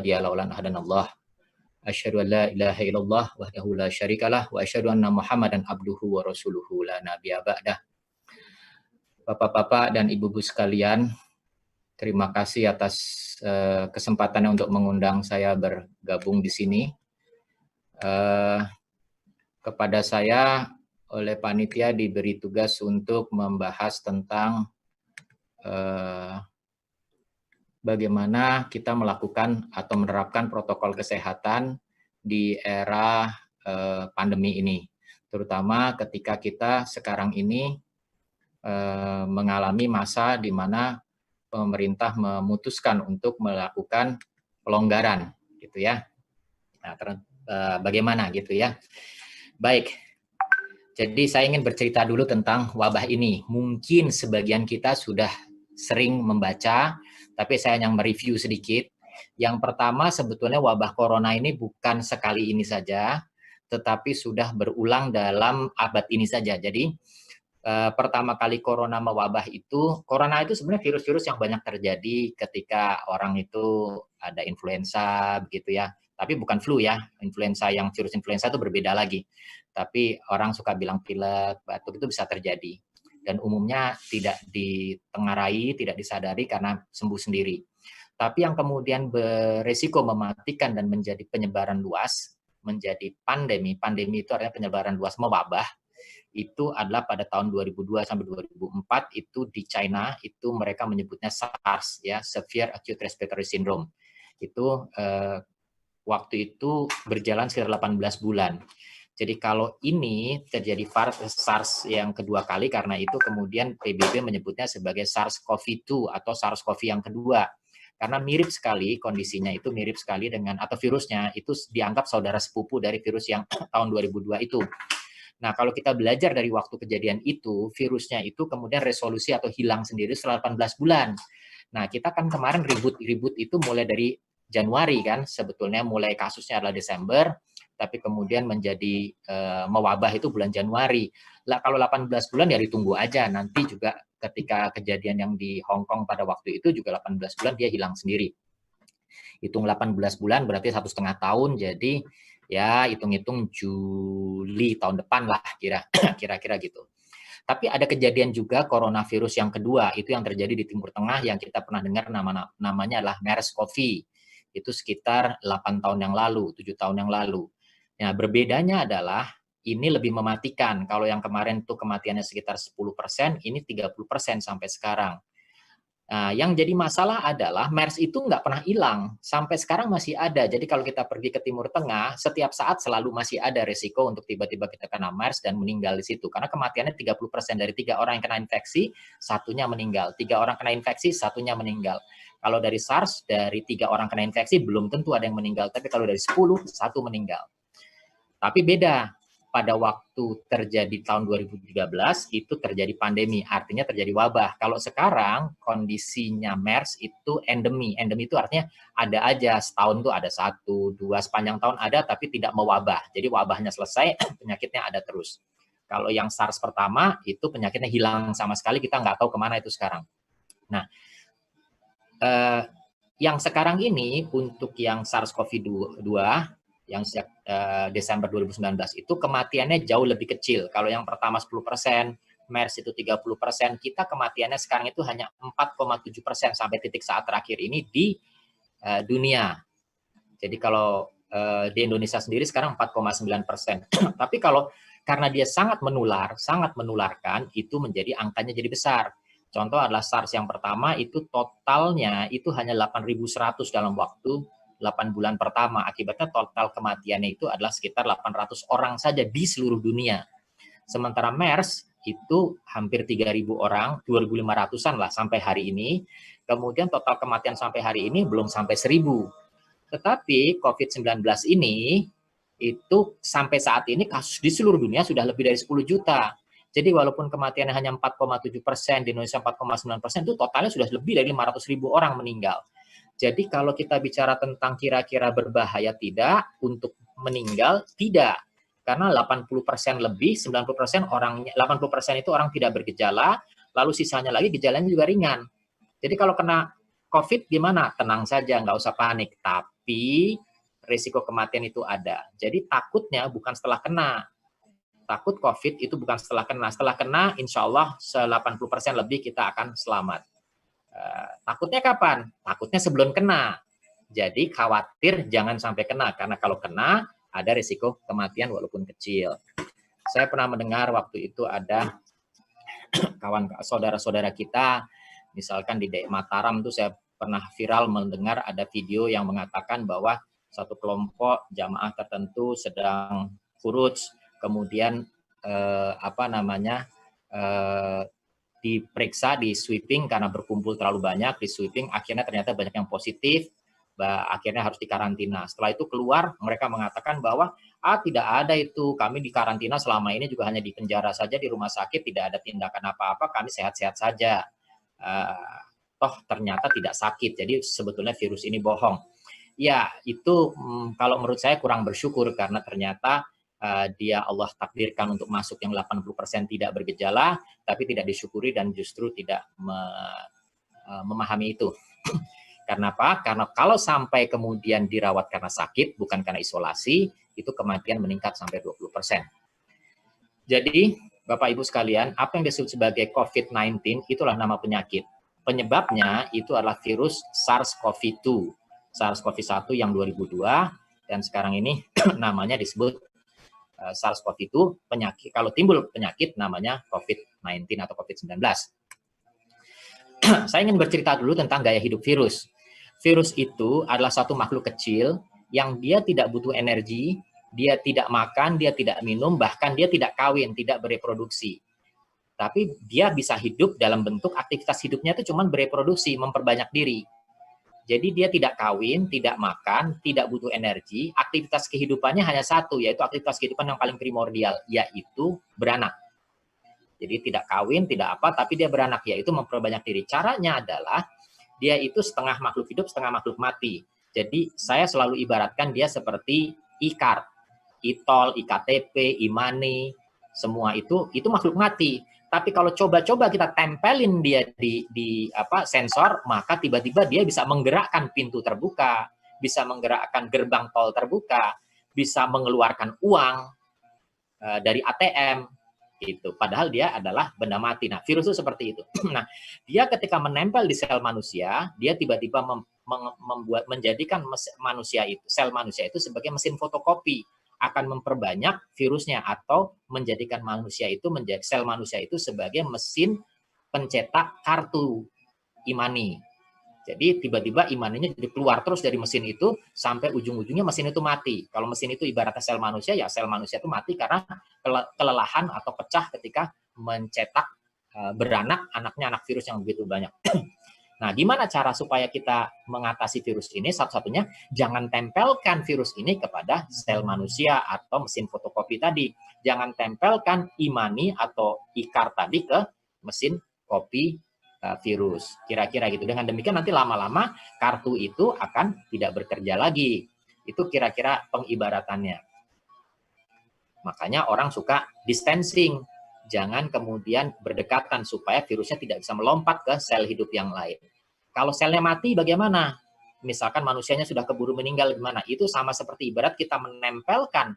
hadiya lahu wa la hadanallah. Asyhadu an la ilaha illallah wahdahu la syarikalah wa asyhadu anna Muhammadan abduhu wa rasuluhu la nabiyya ba'dah. Bapak-bapak dan ibu-ibu sekalian, terima kasih atas kesempatannya untuk mengundang saya bergabung di sini. Kepada saya oleh panitia diberi tugas untuk membahas tentang bagaimana kita melakukan atau menerapkan protokol kesehatan di era pandemi ini, terutama ketika kita sekarang ini mengalami masa di mana pemerintah memutuskan untuk melakukan pelonggaran, gitu ya. Nah, bagaimana gitu ya? Baik, jadi saya ingin bercerita dulu tentang wabah ini. Mungkin sebagian kita sudah sering membaca, tapi saya hanya mereview sedikit. Yang pertama, sebetulnya wabah corona ini bukan sekali ini saja, tetapi sudah berulang dalam abad ini saja. Jadi, pertama kali corona itu sebenarnya virus-virus yang banyak terjadi ketika orang itu ada influenza, begitu ya. Tapi bukan flu ya, virus influenza itu berbeda lagi. Tapi orang suka bilang pilek, batuk itu bisa terjadi. Dan umumnya tidak ditengarai, tidak disadari karena sembuh sendiri. Tapi yang kemudian beresiko mematikan dan menjadi penyebaran luas, menjadi pandemi itu artinya penyebaran luas, mewabah, itu adalah pada tahun 2002 sampai 2004 itu di China, itu mereka menyebutnya SARS, ya, Severe Acute Respiratory Syndrome. Itu waktu itu berjalan sekitar 18 bulan. Jadi kalau ini terjadi SARS yang kedua kali, karena itu kemudian PBB menyebutnya sebagai SARS-CoV-2 atau SARS-CoV yang kedua. Karena mirip sekali kondisinya, itu mirip sekali dengan, atau virusnya itu dianggap saudara sepupu dari virus yang tahun 2002 itu. Nah, kalau kita belajar dari waktu kejadian itu, virusnya itu kemudian resolusi atau hilang sendiri setelah 18 bulan. Nah, kita kan kemarin ribut itu mulai dari Januari kan, sebetulnya mulai kasusnya adalah Desember, tapi kemudian menjadi mewabah itu bulan Januari. Lah kalau 18 bulan ya ditunggu aja, nanti juga ketika kejadian yang di Hong Kong pada waktu itu juga 18 bulan dia hilang sendiri. Hitung 18 bulan berarti 1,5 tahun, jadi ya hitung-hitung Juli tahun depan lah kira-kira gitu. Tapi ada kejadian juga coronavirus yang kedua, itu yang terjadi di Timur Tengah yang kita pernah dengar namanya adalah MERS-CoV. Itu sekitar 8 tahun yang lalu, 7 tahun yang lalu. Nah, berbedanya adalah ini lebih mematikan. Kalau yang kemarin itu kematiannya sekitar 10%, ini 30% sampai sekarang. Nah, yang jadi masalah adalah MERS itu nggak pernah hilang. Sampai sekarang masih ada. Jadi kalau kita pergi ke Timur Tengah, setiap saat selalu masih ada resiko untuk tiba-tiba kita kena MERS dan meninggal di situ. Karena kematiannya 30%. Dari 3 orang yang kena infeksi, satunya meninggal. 3 orang kena infeksi, satunya meninggal. Kalau dari SARS, dari 3 orang kena infeksi, belum tentu ada yang meninggal. Tapi kalau dari 10, 1 meninggal. Tapi beda, pada waktu terjadi tahun 2013 itu terjadi pandemi, artinya terjadi wabah. Kalau sekarang kondisinya MERS itu endemi. Endemi itu artinya ada aja, setahun tuh ada 1, 2, sepanjang tahun ada tapi tidak mewabah. Jadi wabahnya selesai, penyakitnya ada terus. Kalau yang SARS pertama itu penyakitnya hilang sama sekali, kita nggak tahu kemana itu sekarang. Nah, yang sekarang ini untuk yang SARS-CoV-2 yang sejak Desember 2019 itu kematiannya jauh lebih kecil. Kalau yang pertama 10%, MERS itu 30%, kita kematiannya sekarang itu hanya 4,7% sampai titik saat terakhir ini di dunia. Jadi kalau di Indonesia sendiri sekarang 4,9%. Tapi kalau karena dia sangat menularkan, itu menjadi angkanya jadi besar. Contoh adalah SARS yang pertama itu totalnya itu hanya 8.100 dalam waktu 8 bulan pertama. Akibatnya total kematiannya itu adalah sekitar 800 orang saja di seluruh dunia. Sementara MERS itu hampir 3.000 orang, 2.500-an lah sampai hari ini. Kemudian total kematian sampai hari ini belum sampai 1.000. Tetapi COVID-19 ini itu sampai saat ini kasus di seluruh dunia sudah lebih dari 10 juta. Jadi walaupun kematiannya hanya 4,7%, di Indonesia 4,9%, itu totalnya sudah lebih dari 500.000 orang meninggal. Jadi kalau kita bicara tentang kira-kira berbahaya tidak untuk meninggal, tidak. Karena 80% lebih, 90% orang, 80% itu orang tidak bergejala, lalu sisanya lagi gejalanya juga ringan. Jadi kalau kena COVID gimana? Tenang saja, nggak usah panik. tapi risiko kematian itu ada. Jadi takutnya bukan setelah kena. Takut COVID itu bukan setelah kena. Setelah kena, insya Allah 80% lebih kita akan selamat. Takutnya kapan? Takutnya sebelum kena. Jadi khawatir jangan sampai kena, karena kalau kena ada risiko kematian walaupun kecil. Saya pernah mendengar waktu itu ada kawan saudara-saudara kita, misalkan di Mataram itu saya pernah viral mendengar ada video yang mengatakan bahwa satu kelompok jamaah tertentu sedang furuj, kemudian diperiksa, di sweeping karena berkumpul terlalu banyak, di sweeping akhirnya ternyata banyak yang positif, akhirnya harus dikarantina. Setelah itu keluar, mereka mengatakan bahwa tidak ada itu, kami dikarantina selama ini juga hanya di penjara saja, di rumah sakit, tidak ada tindakan apa-apa, kami sehat-sehat saja. Toh ternyata tidak sakit, jadi sebetulnya virus ini bohong. Ya, itu kalau menurut saya kurang bersyukur, karena ternyata dia Allah takdirkan untuk masuk yang 80% tidak bergejala, tapi tidak disyukuri dan justru tidak memahami itu. Karena apa? Karena kalau sampai kemudian dirawat karena sakit, bukan karena isolasi, itu kematian meningkat sampai 20%. Jadi, Bapak Ibu sekalian, apa yang disebut sebagai COVID-19 itulah nama penyakit. Penyebabnya itu adalah virus SARS-CoV-2. SARS-CoV-1 yang 2002, dan sekarang ini namanya disebut SARS-CoV-2, penyakit. Kalau timbul penyakit namanya COVID-19 atau COVID-19. Saya ingin bercerita dulu tentang gaya hidup virus. Virus itu adalah satu makhluk kecil yang dia tidak butuh energi, dia tidak makan, dia tidak minum, bahkan dia tidak kawin, tidak bereproduksi. Tapi dia bisa hidup dalam bentuk aktivitas hidupnya itu cuma bereproduksi, memperbanyak diri. Jadi dia tidak kawin, tidak makan, tidak butuh energi, aktivitas kehidupannya hanya satu, yaitu aktivitas kehidupan yang paling primordial, yaitu beranak. Jadi tidak kawin, tidak apa, tapi dia beranak, yaitu memperbanyak diri. Caranya adalah dia itu setengah makhluk hidup, setengah makhluk mati. Jadi saya selalu ibaratkan dia seperti e-card, e-tol, iktp, e-money, semua itu makhluk mati. Tapi kalau coba-coba kita tempelin dia di sensor, maka tiba-tiba dia bisa menggerakkan pintu terbuka, bisa menggerakkan gerbang tol terbuka, bisa mengeluarkan uang dari ATM. Itu padahal dia adalah benda mati. Nah, virus itu seperti itu. Nah, dia ketika menempel di sel manusia, dia tiba-tiba menjadikan manusia itu, sel manusia itu sebagai mesin fotokopi, akan memperbanyak virusnya atau menjadikan manusia itu sel manusia itu sebagai mesin pencetak kartu e-money. Jadi tiba-tiba e-money-nya jadi keluar terus dari mesin itu sampai ujung-ujungnya mesin itu mati. Kalau mesin itu ibaratnya sel manusia, ya sel manusia itu mati karena kelelahan atau pecah ketika mencetak beranak, anaknya anak virus yang begitu banyak. Nah, gimana cara supaya kita mengatasi virus ini? Satu-satunya, jangan tempelkan virus ini kepada sel manusia atau mesin fotokopi tadi. Jangan tempelkan e-money atau e-card tadi ke mesin kopi virus. Kira-kira gitu. Dengan demikian nanti lama-lama kartu itu akan tidak bekerja lagi. Itu kira-kira pengibaratannya. Makanya orang suka distancing. Jangan kemudian berdekatan supaya virusnya tidak bisa melompat ke sel hidup yang lain. Kalau selnya mati bagaimana? Misalkan manusianya sudah keburu meninggal gimana? Itu sama seperti ibarat kita menempelkan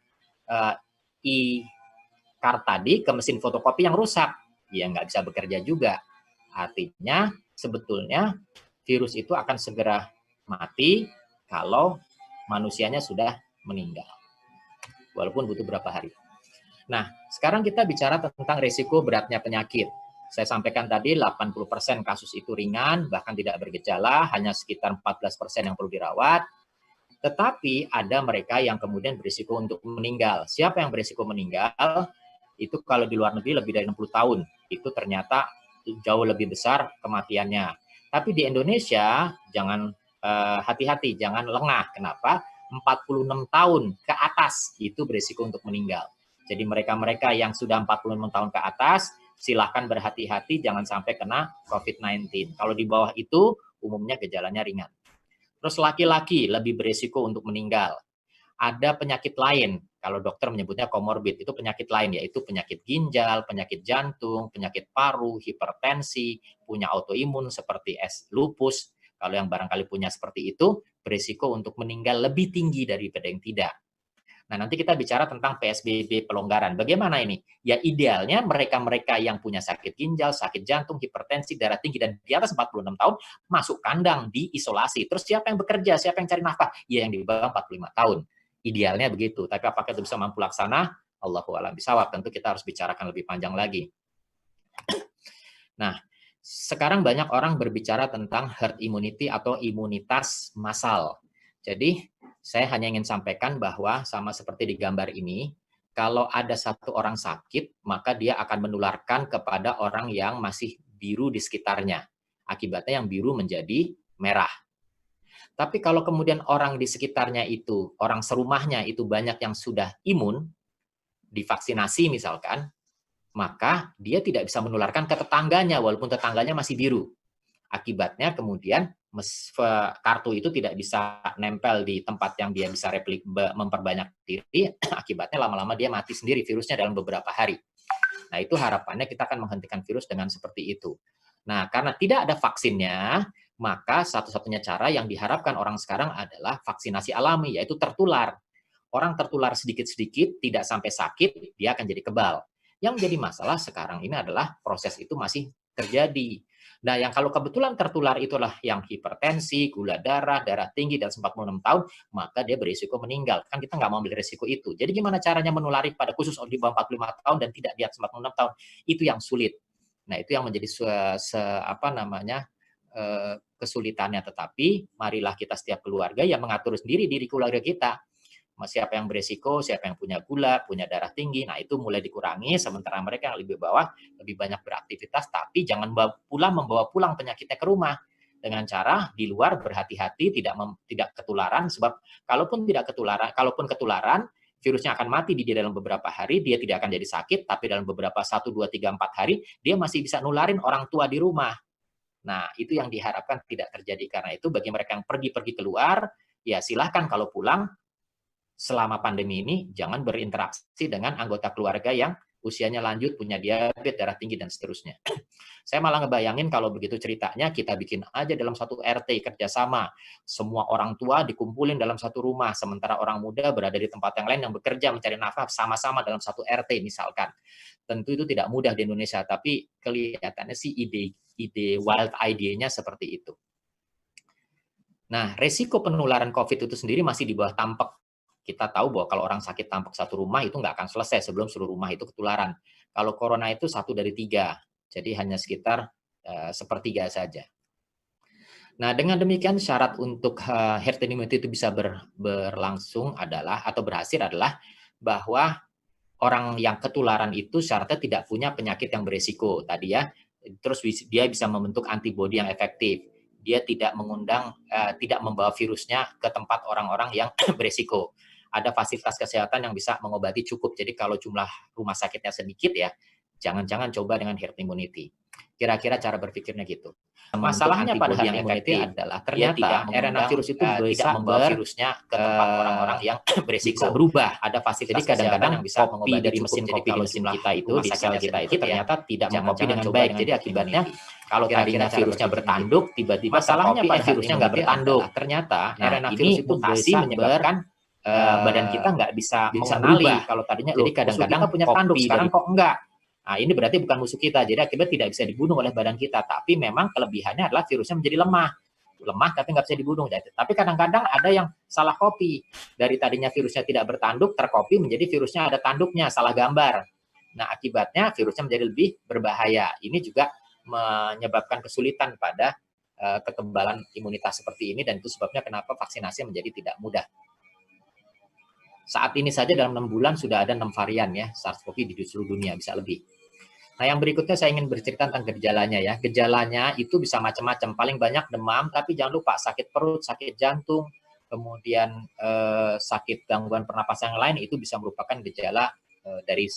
e-card tadi ke mesin fotokopi yang rusak. Ya nggak bisa bekerja juga. Artinya sebetulnya virus itu akan segera mati kalau manusianya sudah meninggal. Walaupun butuh berapa hari. Nah, sekarang kita bicara tentang risiko beratnya penyakit. Saya sampaikan tadi 80% kasus itu ringan, bahkan tidak bergejala, hanya sekitar 14% yang perlu dirawat. Tetapi ada mereka yang kemudian berisiko untuk meninggal. Siapa yang berisiko meninggal? Itu kalau di luar negeri lebih dari 60 tahun. Itu ternyata jauh lebih besar kematiannya. Tapi di Indonesia jangan hati-hati, jangan lengah. Kenapa? 46 tahun ke atas itu berisiko untuk meninggal. Jadi mereka-mereka yang sudah 46 tahun ke atas, silahkan berhati-hati jangan sampai kena COVID-19. Kalau di bawah itu umumnya gejalanya ringan. Terus laki-laki lebih berisiko untuk meninggal. Ada penyakit lain, kalau dokter menyebutnya komorbid, itu penyakit lain, yaitu penyakit ginjal, penyakit jantung, penyakit paru, hipertensi, punya autoimun seperti lupus. Kalau yang barangkali punya seperti itu, berisiko untuk meninggal lebih tinggi daripada yang tidak. Nah, nanti kita bicara tentang PSBB pelonggaran. Bagaimana ini? Ya, idealnya mereka-mereka yang punya sakit ginjal, sakit jantung, hipertensi, darah tinggi, dan di atas 46 tahun, masuk kandang, diisolasi. Terus siapa yang bekerja? Siapa yang cari nafkah? Ya, yang di bawah 45 tahun. Idealnya begitu. Tapi apakah itu bisa mampu laksana? Allahu a'lam bishawab. Tentu kita harus bicarakan lebih panjang lagi. Nah, sekarang banyak orang berbicara tentang herd immunity atau imunitas massal. Jadi, saya hanya ingin sampaikan bahwa sama seperti di gambar ini, kalau ada satu orang sakit, maka dia akan menularkan kepada orang yang masih biru di sekitarnya. Akibatnya yang biru menjadi merah. Tapi kalau kemudian orang di sekitarnya itu, orang serumahnya itu banyak yang sudah imun, divaksinasi misalkan, maka dia tidak bisa menularkan ke tetangganya walaupun tetangganya masih biru. Akibatnya kemudian kartu itu tidak bisa nempel di tempat yang dia bisa memperbanyak diri, akibatnya lama-lama dia mati sendiri virusnya dalam beberapa hari. Nah, itu harapannya kita akan menghentikan virus dengan seperti itu. Nah, karena tidak ada vaksinnya, maka satu-satunya cara yang diharapkan orang sekarang adalah vaksinasi alami, yaitu tertular. Orang tertular sedikit-sedikit, tidak sampai sakit, dia akan jadi kebal. Yang jadi masalah sekarang ini adalah proses itu masih terjadi. Nah, yang kalau kebetulan tertular itulah yang hipertensi, gula darah, darah tinggi, dan 46 tahun, maka dia berisiko meninggal. Kan kita nggak mau ambil risiko itu. Jadi gimana caranya menulari pada khusus di bawah 45 tahun dan tidak di atas 46 tahun? Itu yang sulit. Nah, itu yang menjadi kesulitannya. Tetapi marilah kita setiap keluarga yang mengatur sendiri diri keluarga kita. Siapa yang beresiko, siapa yang punya gula, punya darah tinggi, nah itu mulai dikurangi, sementara mereka yang lebih bawah lebih banyak beraktivitas, tapi jangan membawa pulang penyakitnya ke rumah. Dengan cara di luar berhati-hati, tidak ketularan, sebab kalaupun ketularan, virusnya akan mati di dia dalam beberapa hari, dia tidak akan jadi sakit, tapi dalam beberapa 1, 2, 3, 4 hari, dia masih bisa nularin orang tua di rumah. Nah, itu yang diharapkan tidak terjadi. Karena itu bagi mereka yang pergi-pergi keluar, ya silahkan kalau pulang, selama pandemi ini jangan berinteraksi dengan anggota keluarga yang usianya lanjut, punya diabetes, darah tinggi, dan seterusnya. Saya malah ngebayangin kalau begitu ceritanya, kita bikin aja dalam satu RT kerjasama. Semua orang tua dikumpulin dalam satu rumah, sementara orang muda berada di tempat yang lain yang bekerja mencari nafkah sama-sama dalam satu RT misalkan. Tentu itu tidak mudah di Indonesia, tapi kelihatannya sih ide wild idea-nya seperti itu. Nah, resiko penularan COVID itu sendiri masih di bawah tampek. Kita tahu bahwa kalau orang sakit tampek satu rumah itu nggak akan selesai sebelum seluruh rumah itu ketularan. Kalau corona itu 1 dari 3, jadi hanya sekitar sepertiga saja. Nah, dengan demikian syarat untuk herd immunity itu bisa berlangsung adalah, atau berhasil adalah, bahwa orang yang ketularan itu syaratnya tidak punya penyakit yang beresiko tadi ya, terus dia bisa membentuk antibodi yang efektif. Dia tidak tidak membawa virusnya ke tempat orang-orang yang beresiko. Ada fasilitas kesehatan yang bisa mengobati cukup. Jadi kalau jumlah rumah sakitnya sedikit ya, jangan-jangan coba dengan herd immunity. Kira-kira cara berpikirnya gitu. Masalahnya pada herd immunity adalah ternyata RNA virus itu bisa membawa virusnya ke tempat orang-orang yang berisiko. Bisa berubah. Ada fasilitas kadang-kadang yang bisa mengobati dari mesin kopi di mesin kita itu, di sel kita itu ternyata tidak mengkopi dengan baik. Jadi akibatnya kalau tadinya virusnya bertanduk, tiba-tiba masalahnya pada virusnya nggak bertanduk. Ternyata RNA virus itu mutasi menyebabkan badan kita nggak bisa mengenali kalau tadinya. Jadi kadang-kadang kita punya tanduk, sekarang kok enggak. Nah, ini berarti bukan musuh kita, jadi akibat tidak bisa dibunuh oleh badan kita. Tapi memang kelebihannya adalah virusnya menjadi lemah tapi nggak bisa dibunuh. Tapi kadang-kadang ada yang salah copy. Dari tadinya virusnya tidak bertanduk, tercopy menjadi virusnya ada tanduknya, salah gambar. Nah, akibatnya virusnya menjadi lebih berbahaya. Ini juga menyebabkan kesulitan pada kekebalan imunitas seperti ini, dan itu sebabnya kenapa vaksinasi menjadi tidak mudah. Saat ini saja dalam 6 bulan sudah ada 6 varian ya, SARS-CoV di seluruh dunia, bisa lebih. Nah, yang berikutnya saya ingin bercerita tentang gejalanya ya. Gejalanya itu bisa macam-macam. Paling banyak demam, tapi jangan lupa sakit perut, sakit jantung, kemudian sakit gangguan pernapasan yang lain, itu bisa merupakan gejala dari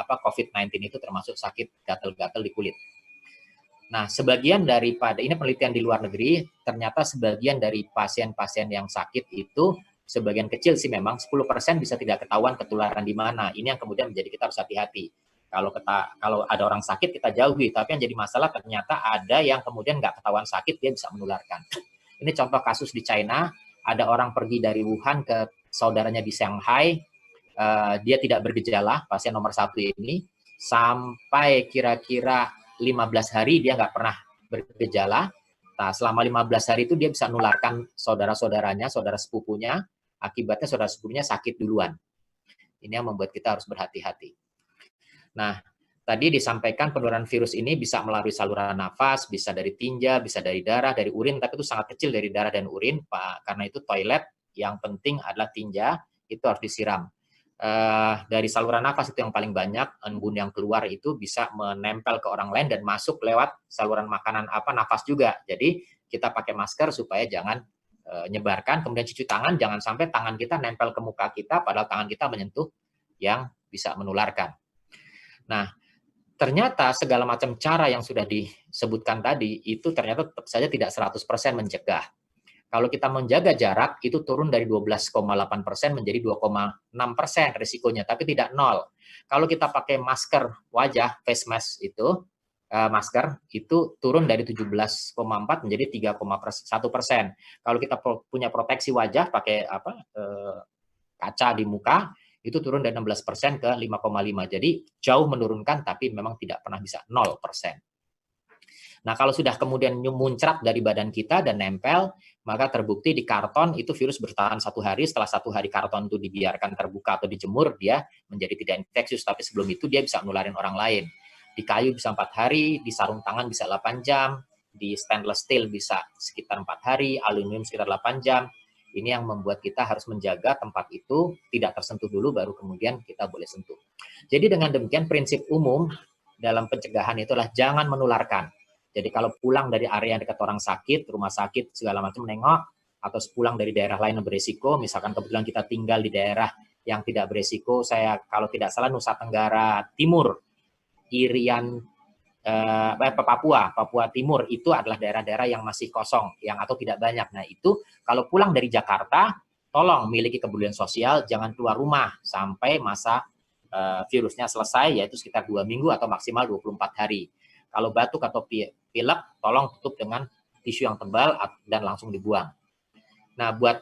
COVID-19 itu, termasuk sakit gatal-gatal di kulit. Nah, sebagian daripada, ini penelitian di luar negeri, ternyata sebagian dari pasien-pasien yang sakit itu, sebagian kecil sih memang, 10% bisa tidak ketahuan ketularan di mana. Ini yang kemudian menjadi kita harus hati-hati. Kalau ada orang sakit, kita jauhi. Tapi yang jadi masalah ternyata ada yang kemudian nggak ketahuan sakit, dia bisa menularkan. Ini contoh kasus di China, ada orang pergi dari Wuhan ke saudaranya di Shanghai, dia tidak bergejala, pasien nomor 1 ini, sampai kira-kira 15 hari dia nggak pernah bergejala. Nah, selama 15 hari itu dia bisa menularkan saudara-saudaranya, saudara sepupunya, akibatnya saudara sepupunya sakit duluan. Ini yang membuat kita harus berhati-hati. Nah, tadi disampaikan penularan virus ini bisa melalui saluran nafas, bisa dari tinja, bisa dari darah, dari urin, tapi itu sangat kecil dari darah dan urin, Pak. Karena itu toilet, yang penting adalah tinja, itu harus disiram. Dari saluran nafas itu yang paling banyak, embun yang keluar itu bisa menempel ke orang lain dan masuk lewat saluran makanan nafas juga. Jadi kita pakai masker supaya jangan nyebarkan, kemudian cuci tangan, jangan sampai tangan kita nempel ke muka kita, padahal tangan kita menyentuh yang bisa menularkan. Nah, ternyata segala macam cara yang sudah disebutkan tadi, itu ternyata tetap saja tidak 100% mencegah. Kalau kita menjaga jarak, itu turun dari 12,8% menjadi 2,6% risikonya, tapi tidak nol. Kalau kita pakai masker wajah, face mask itu, masker, itu turun dari 17,4 menjadi 3,1%. Kalau kita punya proteksi wajah, pakai kaca di muka, itu turun dari 16% ke 5,5. Jadi jauh menurunkan, tapi memang tidak pernah bisa 0%. Nah, kalau sudah kemudian muncrat dari badan kita dan nempel, maka terbukti di karton itu virus bertahan 1 hari, setelah 1 hari karton itu dibiarkan terbuka atau dijemur, dia menjadi tidak infeksius, tapi sebelum itu dia bisa nularin orang lain. Di kayu bisa 4 hari, di sarung tangan bisa 8 jam, di stainless steel bisa sekitar 4 hari, aluminium sekitar 8 jam. Ini yang membuat kita harus menjaga tempat itu tidak tersentuh dulu, baru kemudian kita boleh sentuh. Jadi dengan demikian prinsip umum dalam pencegahan itulah jangan menularkan. Jadi kalau pulang dari area yang dekat orang sakit, rumah sakit, segala macam nengok, atau pulang dari daerah lain yang berisiko, misalkan kebetulan kita tinggal di daerah yang tidak berisiko, saya kalau tidak salah Nusa Tenggara Timur, Irian, Papua Timur, itu adalah daerah-daerah yang masih kosong, yang atau tidak banyak. Nah itu kalau pulang dari Jakarta, tolong miliki kepedulian sosial, jangan keluar rumah sampai masa virusnya selesai, yaitu sekitar 2 minggu atau maksimal 24 hari. Kalau batuk atau pilek, tolong tutup dengan tisu yang tebal dan langsung dibuang. Nah, buat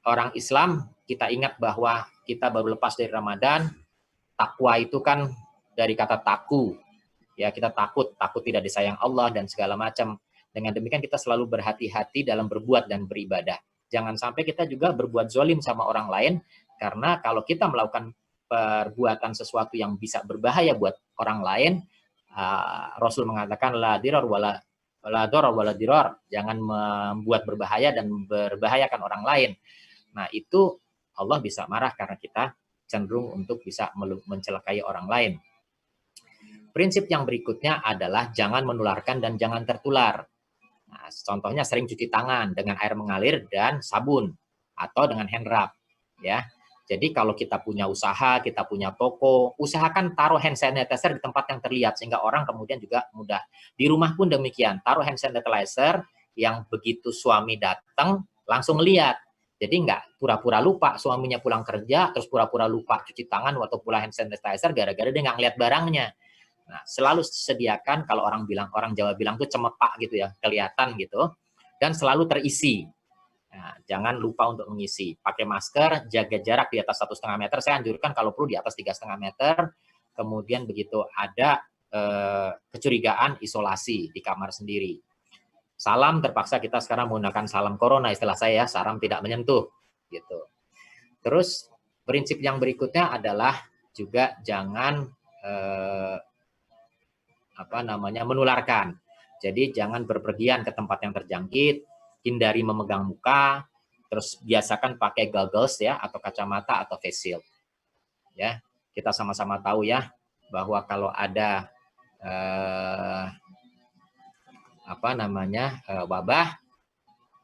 orang Islam, kita ingat bahwa kita baru lepas dari Ramadan, takwa itu kan dari kata taku. Ya, kita takut tidak disayang Allah dan segala macam. Dengan demikian kita selalu berhati-hati dalam berbuat dan beribadah. Jangan sampai kita juga berbuat zolim sama orang lain, karena kalau kita melakukan perbuatan sesuatu yang bisa berbahaya buat orang lain, Rasul mengatakan la dirar wala dirar, jangan membuat berbahaya dan berbahayakan orang lain. Nah, itu Allah bisa marah karena kita cenderung untuk bisa mencelakai orang lain. Prinsip yang berikutnya adalah jangan menularkan dan jangan tertular. Nah, contohnya sering cuci tangan dengan air mengalir dan sabun atau dengan hand rub, ya. Jadi kalau kita punya usaha, kita punya toko, usahakan taruh hand sanitizer di tempat yang terlihat sehingga orang kemudian juga mudah. Di rumah pun demikian, taruh hand sanitizer yang begitu suami datang langsung lihat. Jadi nggak pura-pura lupa suaminya pulang kerja terus pura-pura lupa cuci tangan atau pula hand sanitizer gara-gara dia nggak ngeliat barangnya. Nah, selalu sediakan, kalau orang Jawa bilang tuh cemepak gitu ya, kelihatan gitu, dan selalu terisi. Nah, jangan lupa untuk mengisi. Pakai masker, jaga jarak di atas 1,5 meter. Saya anjurkan kalau perlu di atas 3,5 meter. Kemudian begitu ada kecurigaan, isolasi di kamar sendiri. Salam terpaksa kita sekarang menggunakan salam corona, istilah saya, salam tidak menyentuh. Gitu. Terus prinsip yang berikutnya adalah juga jangan menularkan. Jadi jangan berpergian ke tempat yang terjangkit, hindari memegang muka, terus biasakan pakai goggles ya, atau kacamata atau face shield. Ya, kita sama-sama tahu ya bahwa kalau ada wabah,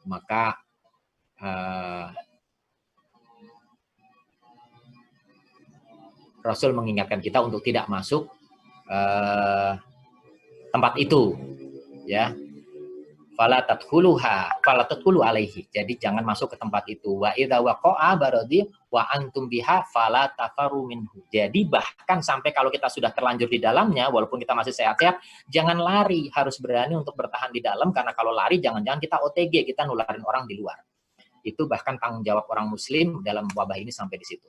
maka Rasul mengingatkan kita untuk tidak masuk tempat itu, ya. Fala tadkhulu alaihi. Jadi jangan masuk ke tempat itu. Wa idza waqa'a baradi wa antum biha fala tafaru minhu. Jadi bahkan sampai kalau kita sudah terlanjur di dalamnya, walaupun kita masih sehat-sehat, jangan lari, harus berani untuk bertahan di dalam, karena kalau lari jangan-jangan kita OTG, kita nularin orang di luar. Itu bahkan tanggung jawab orang Muslim dalam wabah ini sampai di situ.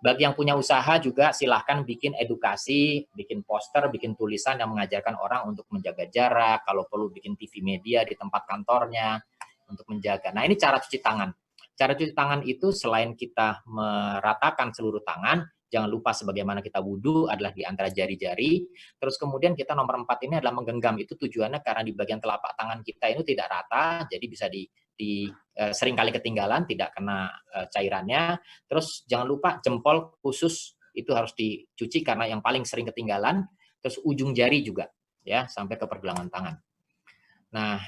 Bagi yang punya usaha juga silahkan bikin edukasi, bikin poster, bikin tulisan yang mengajarkan orang untuk menjaga jarak, kalau perlu bikin TV media di tempat kantornya untuk menjaga. Nah, ini cara cuci tangan. Cara cuci tangan itu selain kita meratakan seluruh tangan, jangan lupa sebagaimana kita wudhu adalah di antara jari-jari. Terus kemudian kita nomor 4 ini adalah menggenggam. Itu tujuannya karena di bagian telapak tangan kita ini tidak rata, jadi bisa sering kali ketinggalan, tidak kena cairannya. Terus jangan lupa jempol khusus itu harus dicuci karena yang paling sering ketinggalan. Terus ujung jari juga, ya, sampai ke pergelangan tangan. Nah,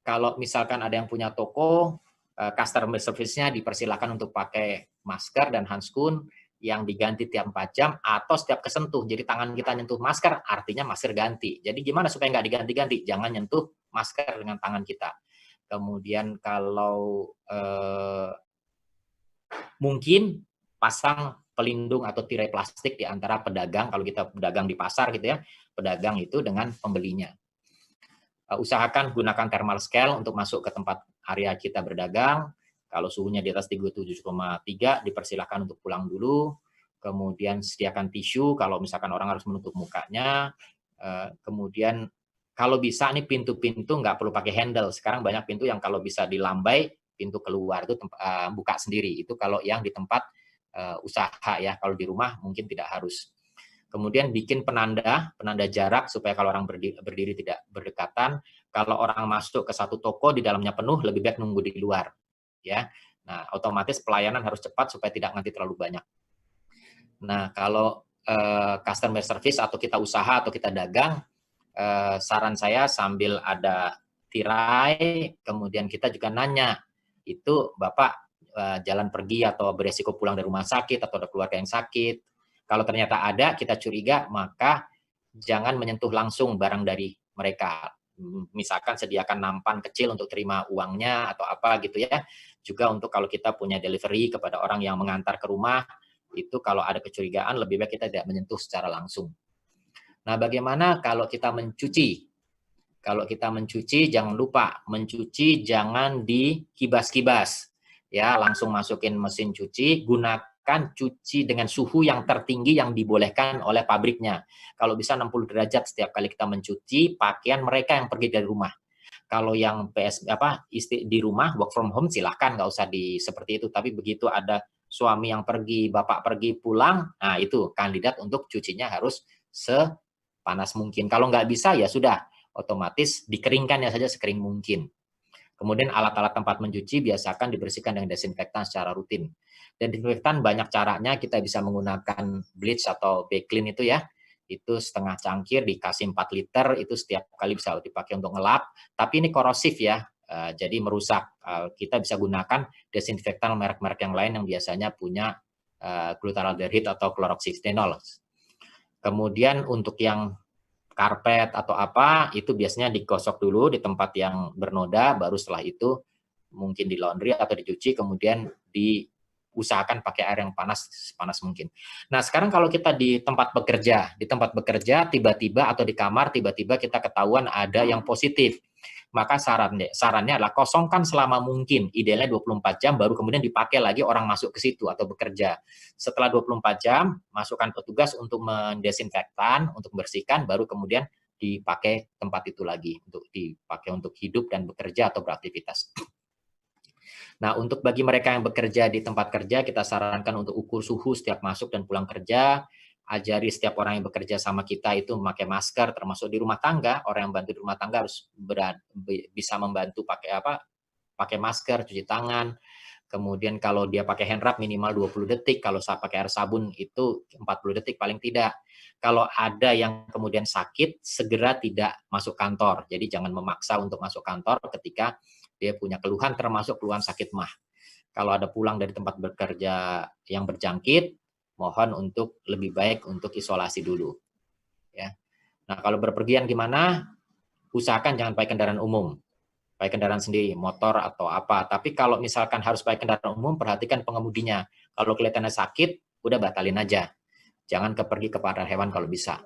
kalau misalkan ada yang punya toko, customer service-nya dipersilakan untuk pakai masker dan handskun yang diganti tiap 4 jam atau setiap kesentuh. Jadi tangan kita nyentuh masker, artinya masker ganti. Jadi gimana supaya nggak diganti-ganti? Jangan nyentuh masker dengan tangan kita. Kemudian kalau mungkin pasang pelindung atau tirai plastik di antara pedagang, kalau kita pedagang di pasar gitu ya, pedagang itu dengan pembelinya. Usahakan gunakan thermal scale untuk masuk ke tempat area kita berdagang. Kalau suhunya di atas 37,3 dipersilakan untuk pulang dulu. Kemudian sediakan tisu kalau misalkan orang harus menutup mukanya. Kemudian kalau bisa nih pintu-pintu nggak perlu pakai handle. Sekarang banyak pintu yang kalau bisa dilambai, pintu keluar itu buka sendiri. Itu kalau yang di tempat usaha ya. Kalau di rumah mungkin tidak harus. Kemudian bikin penanda jarak supaya kalau orang berdiri tidak berdekatan. Kalau orang masuk ke satu toko di dalamnya penuh, lebih baik nunggu di luar. Ya, nah otomatis pelayanan harus cepat supaya tidak nanti terlalu banyak. Nah kalau customer service atau kita usaha atau kita dagang, saran saya sambil ada tirai, kemudian kita juga nanya, itu Bapak jalan pergi atau beresiko pulang dari rumah sakit atau ada keluarga yang sakit. Kalau ternyata ada, kita curiga, maka jangan menyentuh langsung barang dari mereka. Misalkan sediakan nampan kecil untuk terima uangnya atau apa gitu ya. Juga untuk kalau kita punya delivery kepada orang yang mengantar ke rumah, itu kalau ada kecurigaan lebih baik kita tidak menyentuh secara langsung. Nah, bagaimana kalau kita mencuci? Kalau kita mencuci, jangan lupa mencuci jangan dikibas-kibas. Ya, langsung masukin mesin cuci, gunakan cuci dengan suhu yang tertinggi yang dibolehkan oleh pabriknya. Kalau bisa 60 derajat setiap kali kita mencuci pakaian mereka yang pergi dari rumah. Kalau yang di rumah work from home silahkan, nggak usah seperti itu. Tapi begitu ada suami yang pergi, bapak pergi pulang, nah itu kandidat untuk cucinya harus sepanas mungkin. Kalau nggak bisa ya sudah, otomatis dikeringkan ya saja sekering mungkin. Kemudian alat-alat tempat mencuci biasakan dibersihkan dengan desinfektan secara rutin. Dan desinfektan banyak caranya, kita bisa menggunakan bleach atau Baclean itu ya. Itu setengah cangkir dikasih 4 liter, itu setiap kali bisa dipakai untuk ngelap. Tapi ini korosif ya, jadi merusak. Kita bisa gunakan desinfektan merek-merek yang lain yang biasanya punya glutaraldehyde atau chlorhexidinol. Kemudian untuk yang karpet atau apa, itu biasanya digosok dulu di tempat yang bernoda, baru setelah itu mungkin di laundry atau dicuci, kemudian diusahakan pakai air yang panas mungkin. Nah, sekarang kalau kita di tempat bekerja tiba-tiba atau di kamar tiba-tiba kita ketahuan ada yang positif, maka sarannya adalah kosongkan selama mungkin, idealnya 24 jam, baru kemudian dipakai lagi orang masuk ke situ atau bekerja. Setelah 24 jam, masukkan petugas untuk mendesinfektan, untuk membersihkan, baru kemudian dipakai tempat itu lagi, untuk dipakai untuk hidup dan bekerja atau beraktivitas. Nah, untuk bagi mereka yang bekerja di tempat kerja, kita sarankan untuk ukur suhu setiap masuk dan pulang kerja. Ajari setiap orang yang bekerja sama kita itu memakai masker, termasuk di rumah tangga. Orang yang bantu di rumah tangga harus bisa membantu pakai masker, cuci tangan. Kemudian kalau dia pakai hand wrap minimal 20 detik, kalau saya pakai air sabun itu 40 detik paling tidak. Kalau ada yang kemudian sakit, segera tidak masuk kantor. Jadi jangan memaksa untuk masuk kantor ketika dia punya keluhan, termasuk keluhan sakit mah. Kalau ada pulang dari tempat bekerja yang berjangkit, mohon untuk lebih baik untuk isolasi dulu. Ya. Nah, kalau berpergian gimana? Usahakan jangan pakai kendaraan umum. Pakai kendaraan sendiri, motor atau apa. Tapi kalau misalkan harus pakai kendaraan umum, perhatikan pengemudinya. Kalau kelihatannya sakit, udah batalin aja. Jangan pergi ke pasar hewan kalau bisa.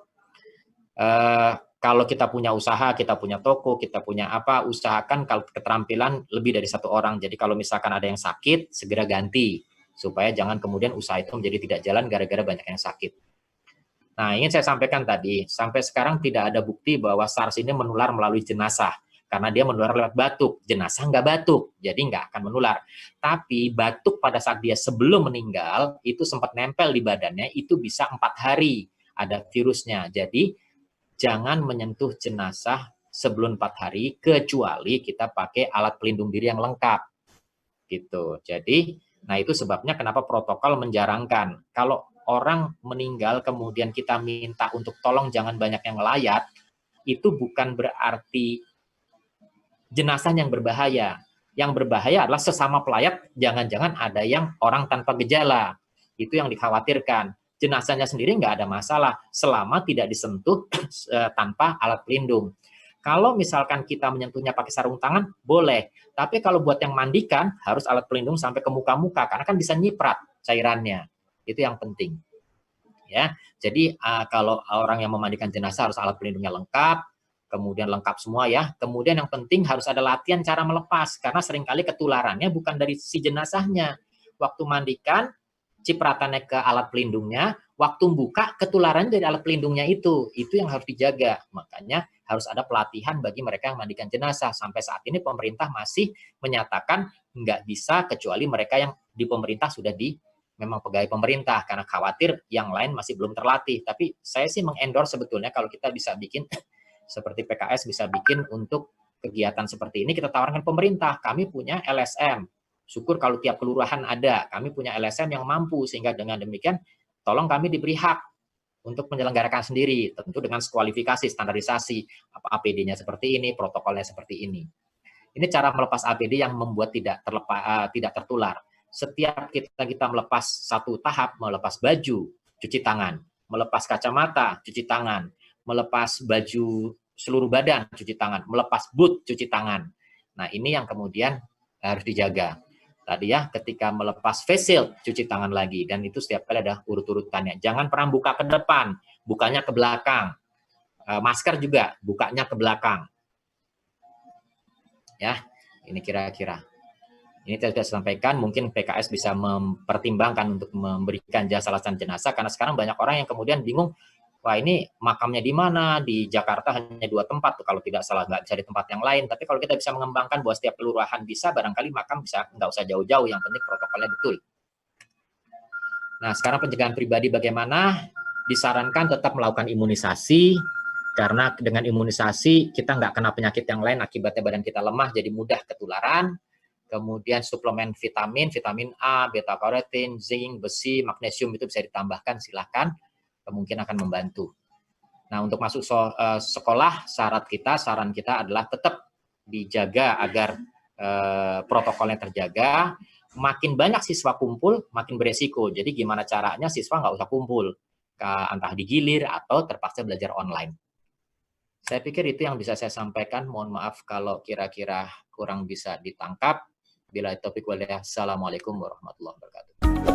Kalau kita punya usaha, kita punya toko, kita punya apa, usahakan kalau keterampilan lebih dari 1 orang. Jadi kalau misalkan ada yang sakit, segera ganti. Supaya jangan kemudian usaha itu menjadi tidak jalan gara-gara banyak yang sakit. Nah, ingin saya sampaikan tadi, sampai sekarang tidak ada bukti bahwa SARS ini menular melalui jenazah. Karena dia menular lewat batuk. Jenazah nggak batuk, jadi nggak akan menular. Tapi batuk pada saat dia sebelum meninggal, itu sempat nempel di badannya, itu bisa 4 hari ada virusnya. Jadi, jangan menyentuh jenazah sebelum 4 hari, kecuali kita pakai alat pelindung diri yang lengkap. Gitu. Jadi, nah itu sebabnya kenapa protokol menjarangkan. Kalau orang meninggal kemudian kita minta untuk tolong jangan banyak yang melayat, itu bukan berarti jenazah yang berbahaya. Yang berbahaya adalah sesama pelayat, jangan-jangan ada yang orang tanpa gejala. Itu yang dikhawatirkan. Jenazahnya sendiri nggak ada masalah, selama tidak disentuh tanpa alat pelindung. Kalau misalkan kita menyentuhnya pakai sarung tangan, boleh. Tapi kalau buat yang mandikan, harus alat pelindung sampai ke muka-muka, karena kan bisa nyiprat cairannya. Itu yang penting. Ya, jadi kalau orang yang memandikan jenazah harus alat pelindungnya lengkap, kemudian lengkap semua ya. Kemudian yang penting harus ada latihan cara melepas, karena seringkali ketularannya bukan dari si jenazahnya. Waktu mandikan, cipratannya ke alat pelindungnya, waktu buka ketularannya dari alat pelindungnya itu yang harus dijaga. Makanya harus ada pelatihan bagi mereka yang mandikan jenazah. Sampai saat ini pemerintah masih menyatakan nggak bisa kecuali mereka yang di pemerintah sudah memang pegawai pemerintah, karena khawatir yang lain masih belum terlatih. Tapi saya sih mengendorse sebetulnya kalau kita bisa bikin seperti PKS bisa bikin untuk kegiatan seperti ini, kita tawarkan pemerintah. Kami punya LSM. Syukur kalau tiap kelurahan ada. Kami punya LSM yang mampu, sehingga dengan demikian tolong kami diberi hak untuk menyelenggarakan sendiri, tentu dengan kualifikasi, standarisasi, apa APD-nya seperti ini, protokolnya seperti ini. Ini cara melepas APD yang membuat tidak tertular. Setiap kita melepas satu tahap, melepas baju, cuci tangan, melepas kacamata, cuci tangan, melepas baju seluruh badan, cuci tangan, melepas boot, cuci tangan. Nah, ini yang kemudian harus dijaga. Tadi ya, ketika melepas face shield, cuci tangan lagi. Dan itu setiap kali ada urut-urutannya. Jangan pernah buka ke depan, bukanya ke belakang. Masker juga, bukanya ke belakang. Ya, ini kira-kira. Ini saya sudah sampaikan, mungkin PKS bisa mempertimbangkan untuk memberikan jasa laksana jenazah, karena sekarang banyak orang yang kemudian bingung, wah ini makamnya di mana, di Jakarta hanya 2 tempat, tuh, kalau tidak salah nggak bisa di tempat yang lain, tapi kalau kita bisa mengembangkan bahwa setiap kelurahan bisa, barangkali makam bisa nggak usah jauh-jauh, yang penting protokolnya betul. Nah, sekarang pencegahan pribadi bagaimana? Disarankan tetap melakukan imunisasi, karena dengan imunisasi kita nggak kena penyakit yang lain, akibatnya badan kita lemah, jadi mudah ketularan. Kemudian suplemen vitamin A, beta karotin, zinc, besi, magnesium itu bisa ditambahkan, silakan, kemungkinan akan membantu. Nah, untuk masuk sekolah, saran kita adalah tetap dijaga agar protokolnya terjaga. Makin banyak siswa kumpul, makin beresiko. Jadi gimana caranya siswa nggak usah kumpul, entah digilir atau terpaksa belajar online. Saya pikir itu yang bisa saya sampaikan. Mohon maaf kalau kira-kira kurang bisa ditangkap. Bila taufiq wal hidayah. Assalamualaikum warahmatullahi wabarakatuh.